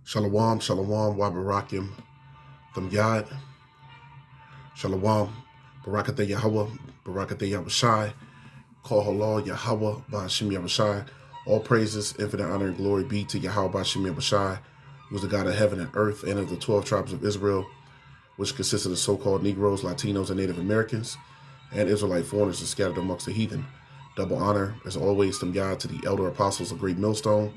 Shalom, shalom, wa barakim, them Yad. Shalom, barakateh Yahweh, barakateh Yahushai, call halal Yahweh, ba'ashim Yahushai. All praises, infinite honor, and glory be to Yahweh, ba'ashim Yahushai, who is the God of heaven and earth, and of the 12 tribes of Israel, which consisted of so-called Negroes, Latinos, and Native Americans, and Israelite foreigners scattered amongst the heathen. Double honor, as always, them Yad, to the elder apostles of Great Millstone.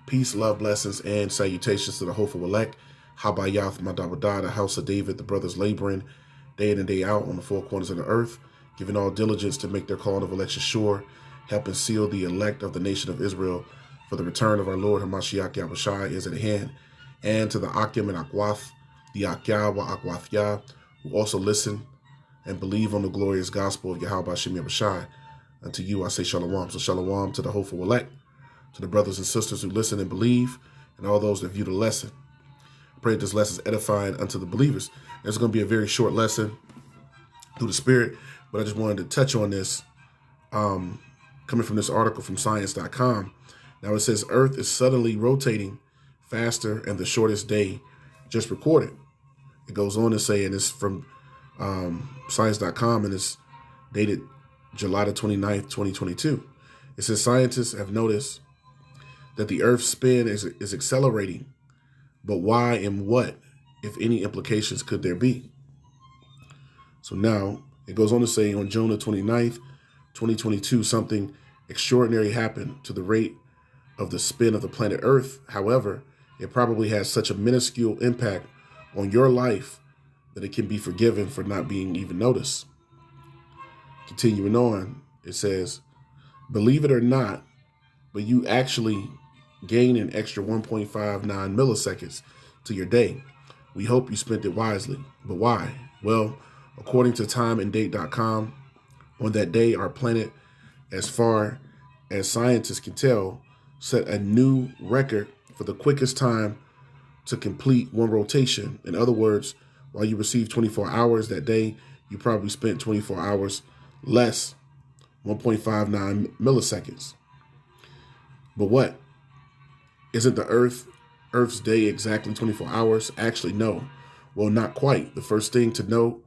Peace, love, blessings, and salutations to the hopeful elect. Habayath Madawadah, the house of David, the brothers laboring day in and day out on the four corners of the earth, giving all diligence to make their calling of election sure, helping seal the elect of the nation of Israel, for the return of our Lord Hamashiach Yahushai is at hand. And to the Akim and Akwath, the Akyah wa Akwathya, who also listen and believe on the glorious gospel of Yahweh Shem Yahushai. Unto you I say shalom. So shalom to the hopeful elect, to the brothers and sisters who listen and believe, and all those that view the lesson. I pray that this lesson is edifying unto the believers. It's going to be a very short lesson through the Spirit, but I just wanted to touch on this, coming from this article from science.com. Now it says, Earth is suddenly rotating faster and the shortest day just recorded. It goes on to say, and it's from science.com, and it's dated July the 29th, 2022. It says, scientists have noticed that the Earth's spin is accelerating, but why and what, if any, implications could there be? So now it goes on to say, on June the 29th, 2022, something extraordinary happened to the rate of the spin of the planet Earth. However, it probably has such a minuscule impact on your life that it can be forgiven for not being even noticed. Continuing on, it says, believe it or not, but you actually gain an extra 1.59 milliseconds to your day. We hope you spent it wisely. But why? Well, according to timeanddate.com, on that day, our planet, as far as scientists can tell, set a new record for the quickest time to complete one rotation. In other words, while you received 24 hours that day, you probably spent 24 hours less, 1.59 milliseconds. But what? Isn't the Earth's day exactly 24 hours? Actually, no. Well, not quite. The first thing to note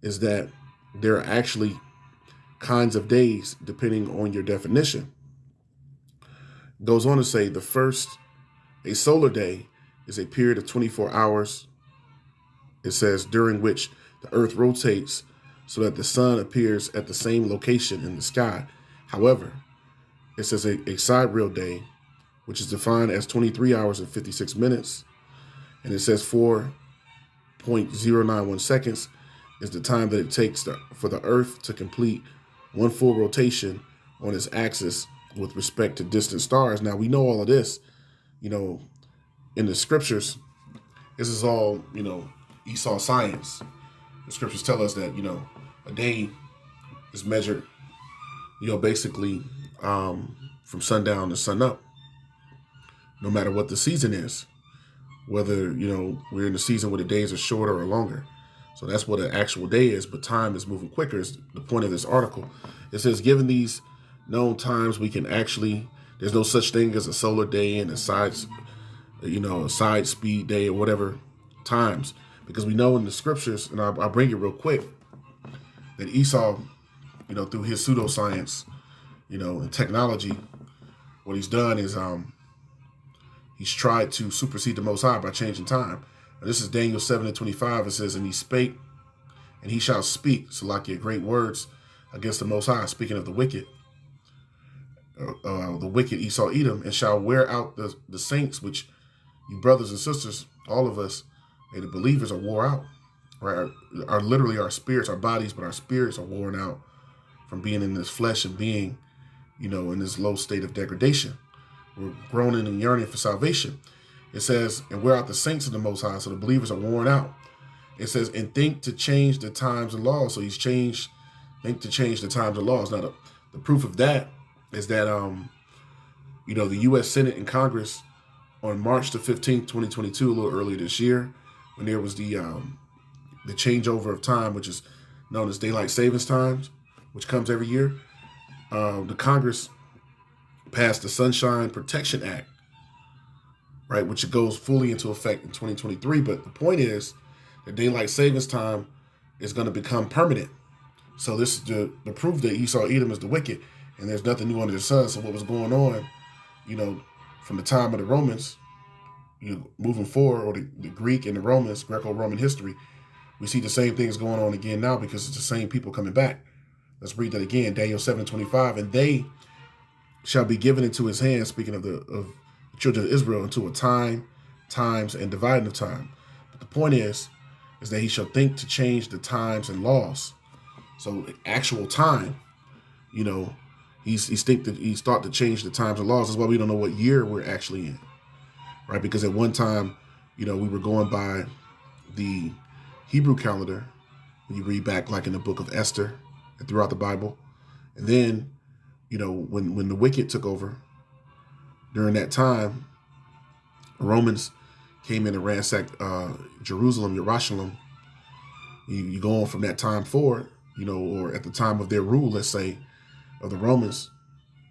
is that there are actually kinds of days depending on your definition. It goes on to say a solar day is a period of 24 hours. It says during which the Earth rotates so that the sun appears at the same location in the sky. However, it says a sidereal day, which is defined as 23 hours and 56 minutes. And it says 4.091 seconds is the time that it takes for the Earth to complete one full rotation on its axis with respect to distant stars. Now, we know all of this, in the scriptures. This is all, Esau science. The scriptures tell us that, a day is measured, basically from sundown to sun up, no matter what the season is, whether, we're in the season where the days are shorter or longer. So that's what an actual day is, but time is moving quicker is the point of this article. It says, given these known times, we can actually, there's no such thing as a solar day and a side speed day or whatever times, because we know in the scriptures, and I'll bring it real quick, that Esau, through his pseudoscience, and technology, what he's done is he's tried to supersede the Most High by changing time. And this is Daniel 7:25. It says, and he spake, and he shall speak, Salakia, great words against the Most High, speaking of the wicked Esau Edom, and shall wear out the saints, which you brothers and sisters, all of us, and the believers are wore out, right? Are literally our spirits, our bodies, but our spirits are worn out from being in this flesh and being, in this low state of degradation. We're groaning and yearning for salvation. It says, and wear out the saints of the Most High, so the believers are worn out. It says, and think to change the times and laws. So think to change the times and laws. Now, the proof of that is that, the U.S. Senate and Congress on March the 15th, 2022, a little earlier this year, when there was the changeover of time, which is known as daylight savings times, which comes every year, the Congress passed the Sunshine Protection Act, right? Which it goes fully into effect in 2023. But the point is that daylight savings time is going to become permanent. So this is the proof that Esau Edom is the wicked, and there's nothing new under the sun. So what was going on, from the time of the Romans, moving forward, or the Greek and the Romans, Greco-Roman history, we see the same things going on again now because it's the same people coming back. Let's read that again, Daniel 7:25. And they shall be given into his hands, speaking of the children of Israel, into a time, times, and dividing of time. But the point is that he shall think to change the times and laws. So actual time, he's thought to change the times and laws. That's why we don't know what year we're actually in, right? Because at one time, we were going by the Hebrew calendar. When you read back, like in the book of Esther and throughout the Bible, and then, when the wicked took over during that time, the Romans came in and ransacked Jerusalem. You go on from that time forward, or at the time of their rule, let's say, of the Romans,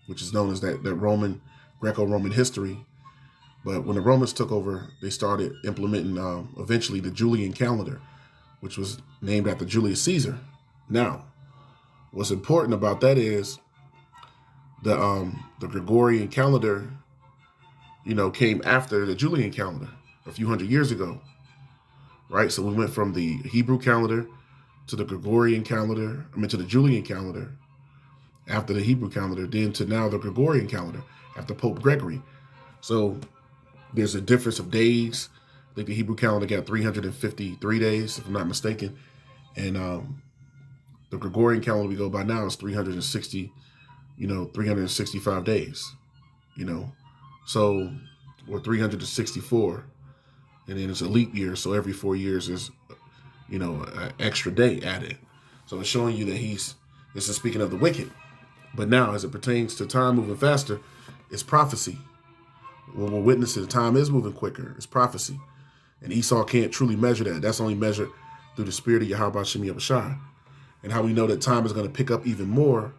which is known as that Roman, Greco-Roman history. But when the Romans took over, they started implementing eventually the Julian Calendar, which was named after Julius Caesar. Now, what's important about that is the Gregorian calendar, came after the Julian calendar a few hundred years ago, right? So we went from the Hebrew calendar to the Gregorian calendar, to the Julian calendar after the Hebrew calendar, then to now the Gregorian calendar after Pope Gregory. So there's a difference of days. I think the Hebrew calendar got 353 days, if I'm not mistaken. And the Gregorian calendar we go by now is 360, 365 days, so, or 364. And then it's a leap year. So every 4 years is, an extra day added. So it's showing you that this is speaking of the wicked. But now, as it pertains to time moving faster, it's prophecy. When we're witnessing, the time is moving quicker. It's prophecy. And Esau can't truly measure that. That's only measured through the spirit of Yahweh Shemi Abishai. And how we know that time is going to pick up even more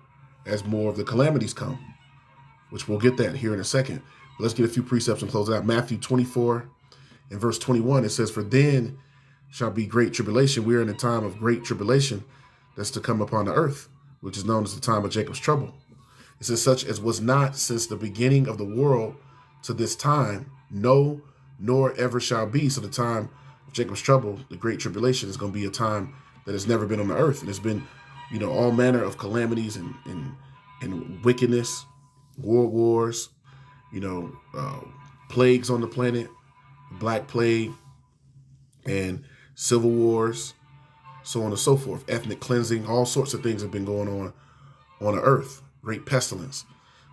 as more of the calamities come, which we'll get that here in a second. But let's get a few precepts and close it out. Matthew 24 and verse 21, it says, "For then shall be great tribulation." We are in a time of great tribulation that's to come upon the earth, which is known as the time of Jacob's trouble. It says, "Such as was not since the beginning of the world to this time, no, nor ever shall be." So the time of Jacob's trouble, the great tribulation, is going to be a time that has never been on the earth. And there's been, all manner of calamities and wickedness, world wars, plagues on the planet, Black Plague, and civil wars, so on and so forth, ethnic cleansing, all sorts of things have been going on the earth, great pestilence.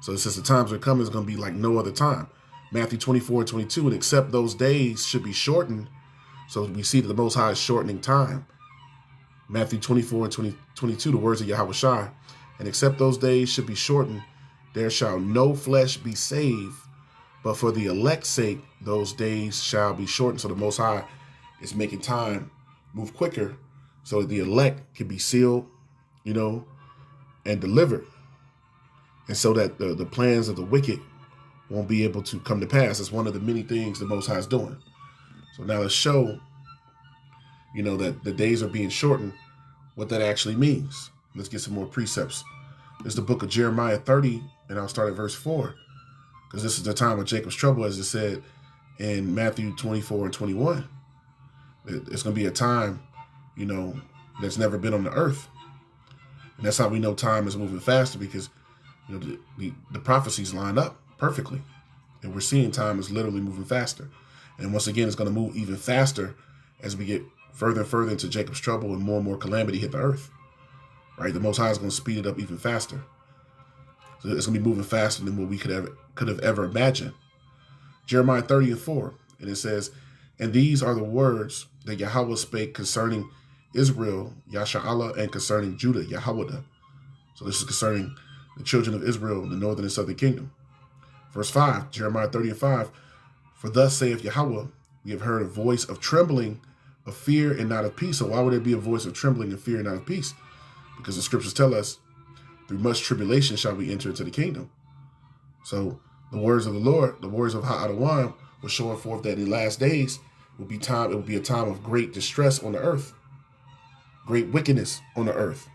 So it says the times are coming is going to be like no other time. Matthew 24 and 22, "And except those days should be shortened." So we see that the Most High is shortening time. Matthew 24 and 22, the words of Yahweh Shai, "And except those days should be shortened, there shall no flesh be saved, but for the elect's sake, those days shall be shortened." So the Most High is making time move quicker so that the elect can be sealed, and delivered. And so that the plans of the wicked won't be able to come to pass. It's one of the many things the Most High is doing. So now let's show, that the days are being shortened, what that actually means. Let's get some more precepts. This is the book of Jeremiah 30, and I'll start at verse 4, because this is the time of Jacob's trouble, as it said in Matthew 24 and 21. It's going to be a time, that's never been on the earth. And that's how we know time is moving faster, because, the prophecies line up perfectly. And we're seeing time is literally moving faster. And once again, it's going to move even faster as we get further and further into Jacob's trouble and more calamity hit the earth. Right? The Most High is going to speed it up even faster. So it's going to be moving faster than what we could have ever imagined. Jeremiah 30 and 4, and it says, "And these are the words that Yahweh spake concerning Israel, Yasha'Allah, and concerning Judah, Yahweh." So this is concerning the children of Israel in the northern and southern kingdom. Verse 5, Jeremiah 30 and 5, "For thus saith Yahweh, we have heard a voice of trembling, of fear, and not of peace." So why would there be a voice of trembling and fear and not of peace? Because the scriptures tell us, through much tribulation shall we enter into the kingdom. So the words of the Lord, the words of Ha'adawam, was showing forth that in the last days will be time. It will be a time of great distress on the earth, great wickedness on the earth.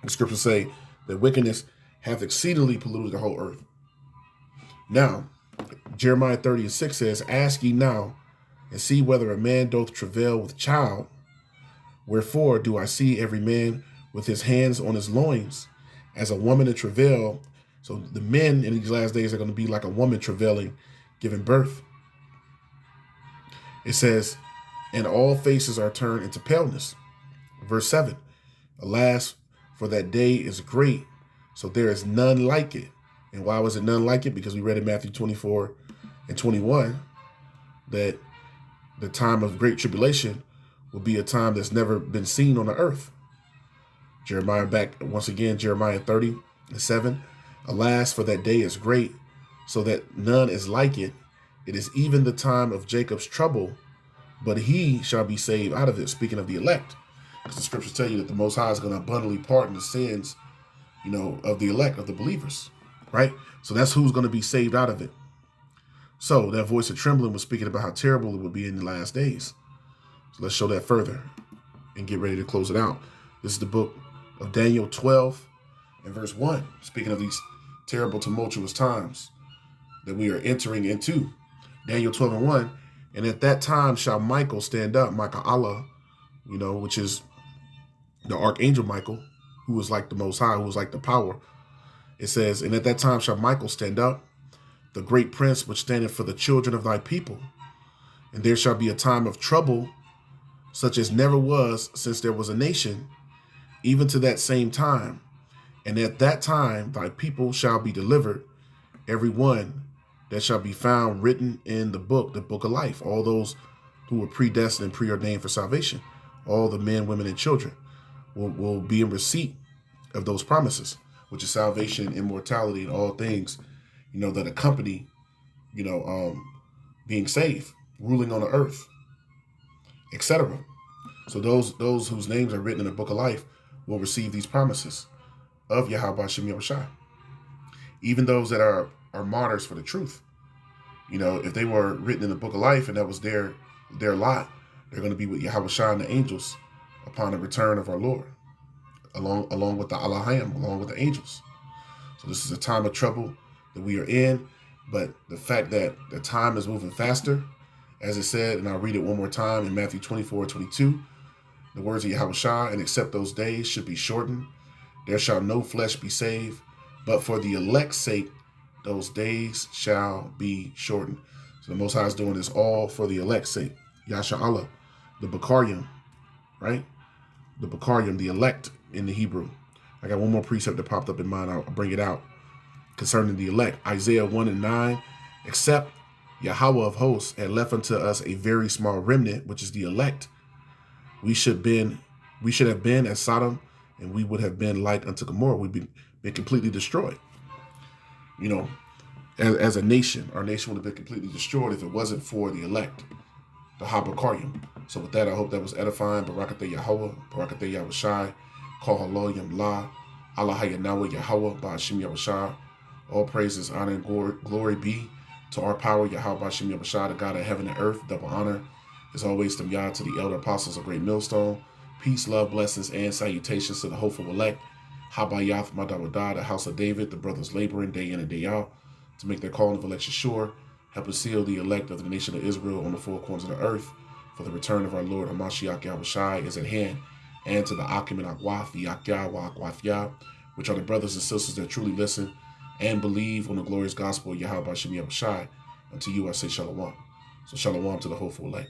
The scriptures say that wickedness hath exceedingly polluted the whole earth. Now, Jeremiah 30:6 says, "Ask ye now, and see whether a man doth travail with child. Wherefore do I see every man with his hands on his loins, as a woman in travail." So the men in these last days are going to be like a woman travailing, giving birth. It says, "And all faces are turned into paleness." Verse 7, "Alas, for that day is great, so there is none like it." And why was it none like it? Because we read in Matthew 24:21 that the time of great tribulation will be a time that's never been seen on the earth. Jeremiah back once again, Jeremiah 30:7. "Alas, for that day is great, so that none is like it. It is even the time of Jacob's trouble, but he shall be saved out of it." Speaking of the elect, because the scriptures tell you that the Most High is going to abundantly pardon the sins, of the elect, of the believers, right? So that's who's going to be saved out of it. So that voice of trembling was speaking about how terrible it would be in the last days. So let's show that further and get ready to close it out. This is the book of Daniel 12 and verse 1, speaking of these terrible, tumultuous times that we are entering into. Daniel 12:1, "And at that time shall Michael stand up," Michael Allah, which is the archangel Michael, who was like the Most High, who was like the power. It says, "And at that time shall Michael stand up, the great prince which standeth for the children of thy people. And there shall be a time of trouble, such as never was since there was a nation, even to that same time. And at that time thy people shall be delivered, every one that shall be found written in the book of life." All those who were predestined and preordained for salvation, all the men, women, and children will be in receipt of those promises, which is salvation, immortality, and all things, that accompany, being saved, ruling on the earth, etc. So those whose names are written in the book of life will receive these promises of Yahweh Shem Yahushua. Even those that are martyrs for the truth, if they were written in the book of life and that was their lot, they're going to be with Yahweh and the angels upon the return of our Lord, along with the Allahim, along with the angels. So this is a time of trouble that we are in, but the fact that the time is moving faster, as it said, and I'll read it one more time in Matthew 24:22, the words of Yahweh, "And except those days should be shortened, there shall no flesh be saved, but for the elect's sake, those days shall be shortened." So the Most High is doing this all for the elect's sake. Yasha Allah, the Bakarim, right? The Bakarim, the elect in the Hebrew. I got one more precept that popped up in mind. I'll bring it out concerning the elect. Isaiah 1:9, "Except Yahweh of hosts had left unto us a very small remnant, which is the elect, we should have been as Sodom, and we would have been like unto Gomorrah." We'd been completely destroyed. As a nation, our nation would have been completely destroyed if it wasn't for the elect, the Habakarim. So with that, I hope that was edifying. Barakateh Yahweh, Barakateh Yahushai, Kol Haloyim La, Allah Hayanawa Yahweh, Ba'ashim Yahushai. All praises, honor, and glory be to our power, Yahweh Ba'ashim Yahushai, the God of heaven and earth. Double honor, as always, to Yah, to the elder apostles of Great Millstone. Peace, love, blessings, and salutations to the hopeful elect. Habayath Madawadah, the house of David, the brothers laboring day in and day out to make their calling of election sure. Help us seal the elect of the nation of Israel on the four corners of the earth, for the return of our Lord Hamashiach Yahushai is at hand, and to the Akim and Akwath, the Akyah wa Akwath Yah, which are the brothers and sisters that truly listen and believe on the glorious gospel of Yahweh Shem Yahushai. Unto you I say shalom. So shalom to the hopeful elect.